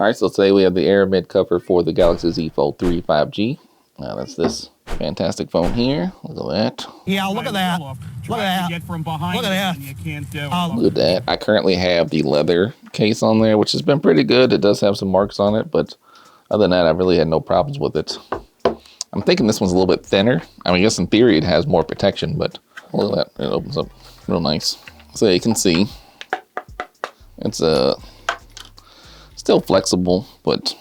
All right, so today we have the Aramid cover for the Galaxy Z Fold 3 5G. Now that's this fantastic phone here. Look at that. Yeah, look at that. Look at that. Get from behind look at that. You can't do it. Look at that. I currently have the leather case on there, which has been pretty good. It does have some marks on it, but other than that, I really had no problems with it. I'm thinking this one's a little bit thinner. I mean, I guess in theory it has more protection, but look at that. It opens up real nice. So you can see it's still flexible, but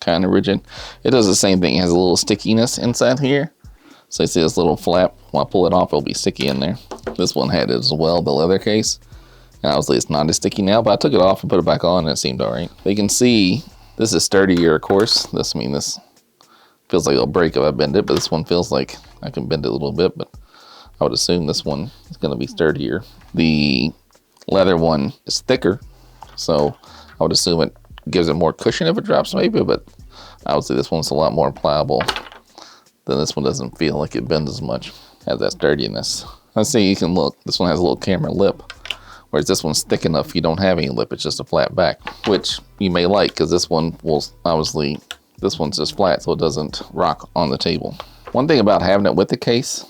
kind of rigid. It does the same thing. It has a little stickiness inside here. So you see this little flap. When I pull it off, it'll be sticky in there. This one had it as well, the leather case. And obviously it's not as sticky now, but I took it off and put it back on and it seemed all right. But you can see this is sturdier, of course. This feels like it'll break if I bend it, but this one feels like I can bend it a little bit, but I would assume this one is going to be sturdier. The leather one is thicker, so I would assume it gives it more cushion if it drops maybe, but I would say this one's a lot more pliable. Then this one doesn't feel like it bends as much. Has that sturdiness. Let's see, you can look. This one has a little camera lip, whereas this one's thick enough you don't have any lip. It's just a flat back, which you may like because this one will obviously, this one's just flat so it doesn't rock on the table. One thing about having it with the case,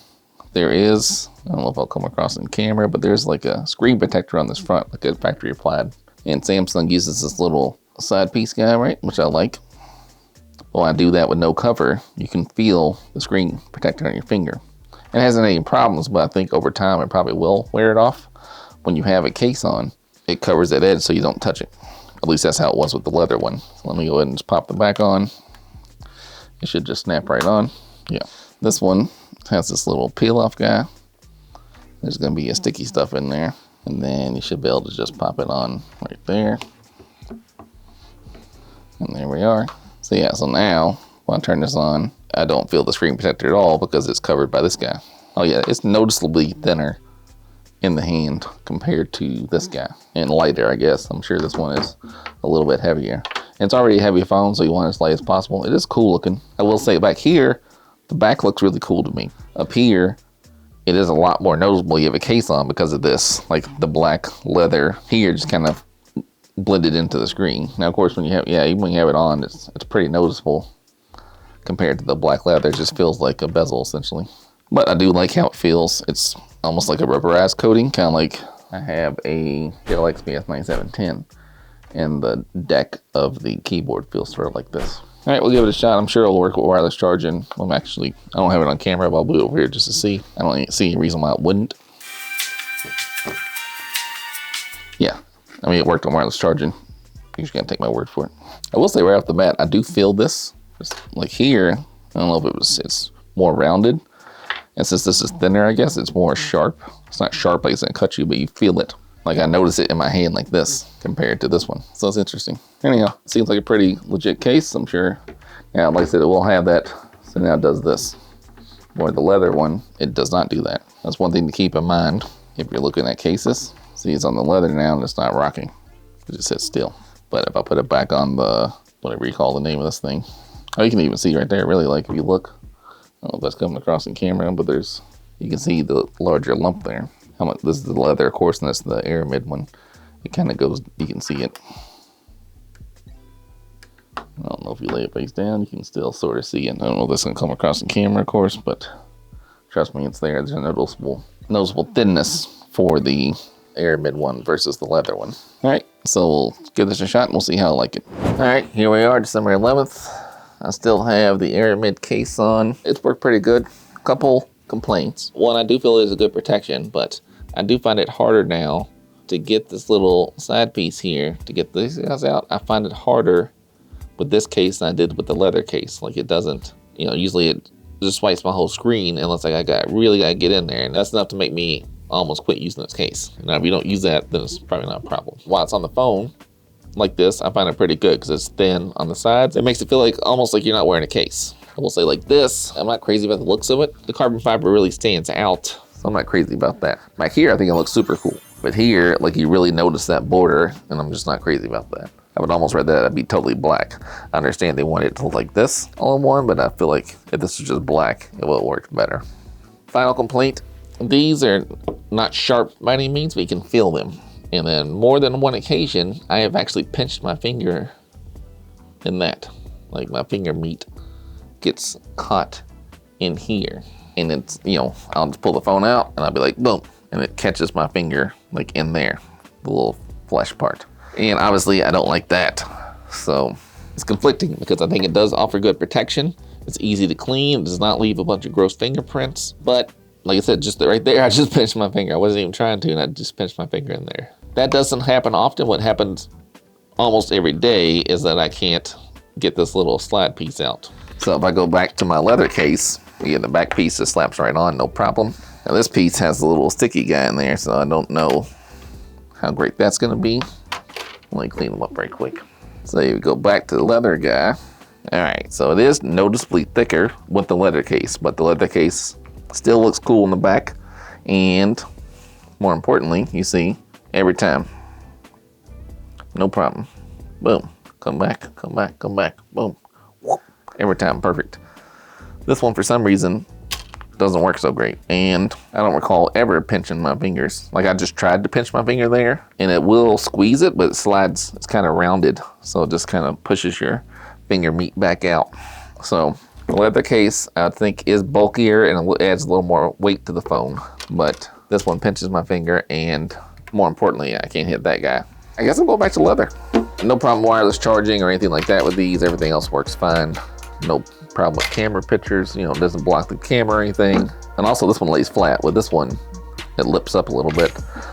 there is, I don't know if I'll come across in camera, but there's like a screen protector on this front, like a factory applied. And Samsung uses this little side piece guy, right? Which I like. When I do that with no cover, you can feel the screen protector on your finger. It hasn't any problems, but I think over time it probably will wear it off. When you have a case on, it covers that edge so you don't touch it. At least that's how it was with the leather one. So let me go ahead and just pop the back on. It should just snap right on. Yeah. This one has this little peel off guy. There's gonna be a sticky stuff in there. And then you should be able to just pop it on right there. And there we are. So yeah, so now when I turn this on, I don't feel the screen protector at all because it's covered by this guy. Oh yeah, it's noticeably thinner in the hand compared to this guy. And lighter, I guess. I'm sure this one is a little bit heavier. And it's already a heavy phone, so you want it as light as possible. It is cool looking. I will say back here, the back looks really cool to me. Up here, it is a lot more noticeable you have a case on because of this. Like the black leather here just kind of blended into the screen. Now, of course, when you have, even when you have it on, it's pretty noticeable compared to the black leather. It just feels like a bezel, essentially. But I do like how it feels. It's almost like a rubberized coating, kind of like I have a Dell XPS 9710, and the deck of the keyboard feels sort of like this. All right, we'll give it a shot. I'm sure it'll work with wireless charging. I don't have it on camera, but I'll put it over here just to see. I don't see any reason why it wouldn't. Yeah, I mean, it worked on wireless charging. You just gotta take my word for it. I will say right off the bat, I do feel this. Just like here, I don't know if it's more rounded. And since this is thinner, I guess, it's more sharp. It's not sharp like it's gonna cut you, but you feel it. Like I notice it in my hand like this compared to this one. So it's interesting. Anyhow, it seems like a pretty legit case, I'm sure. Now, like I said, it will have that. So now it does this. Where the leather one, it does not do that. That's one thing to keep in mind if you're looking at cases. See, it's on the leather now and it's not rocking. It just sits still. But if I put it back on the, whatever you call the name of this thing. Oh, you can even see right there, really, like if you look. I don't know if that's coming across in camera, but you can see the larger lump there. How much, this is the leather, of course, and that's the Aramid one. It kind of goes, you can see it. I don't know if you lay it face down, you can still sort of see it. I don't know if that's gonna come across in camera, of course, but trust me, it's there. There's a noticeable thinness for the Aramid one versus the leather one. All right, so we'll give this a shot and we'll see how I like it. All right, here we are, December 11th. I still have the Aramid case on. It's worked pretty good. Couple complaints. One, I do feel there's a good protection, but I do find it harder now to get this little side piece here, to get these guys out. I find it harder with this case than I did with the leather case. Like it doesn't, usually it just swipes my whole screen unless I really gotta get in there. And that's enough to make me almost quit using this case. Now, if you don't use that, then it's probably not a problem. While it's on the phone, like this, I find it pretty good because it's thin on the sides. It makes it feel like almost like you're not wearing a case. I will say like this, I'm not crazy about the looks of it. The carbon fiber really stands out, so I'm not crazy about that. Back here, I think it looks super cool. But here, like you really notice that border, and I'm just not crazy about that. I would almost rather that be totally black. I understand they want it to look like this all in one, but I feel like if this was just black, it would work better. Final complaint, these are not sharp by any means, but you can feel them. And then more than one occasion, I have actually pinched my finger in that. Like my finger meat gets caught in here. And it's, you know, I'll just pull the phone out and I'll be like, boom. And it catches my finger like in there, the little flesh part. And obviously I don't like that. So it's conflicting because I think it does offer good protection. It's easy to clean. It does not leave a bunch of gross fingerprints. But like I said, just right there, I just pinched my finger. I wasn't even trying to, and I just pinched my finger in there. That doesn't happen often. What happens almost every day is that I can't get this little slide piece out. So if I go back to my leather case, again, the back piece just slaps right on, no problem. Now this piece has a little sticky guy in there, so I don't know how great that's gonna be. Let me clean them up right quick. So you go back to the leather guy. All right, so it is noticeably thicker with the leather case, but the leather case still looks cool in the back. And more importantly, you see, every time, no problem. Boom, come back, come back, come back, boom. Every time, perfect. This one, for some reason, doesn't work so great. And I don't recall ever pinching my fingers. Like I just tried to pinch my finger there and it will squeeze it, but it slides, it's kind of rounded. So it just kind of pushes your finger meat back out. So the leather case, I think, is bulkier and it adds a little more weight to the phone. But this one pinches my finger and more importantly, I can't hit that guy. I guess I'll go back to leather. No problem wireless charging or anything like that with these. Everything else works fine. No problem with camera pictures, you know, it doesn't block the camera or anything. And also this one lays flat. With this one, it lips up a little bit,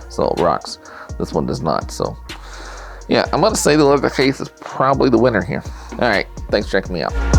so it rocks. This one does not, so. Yeah, I'm gonna say the leather case is probably the winner here. All right, thanks for checking me out.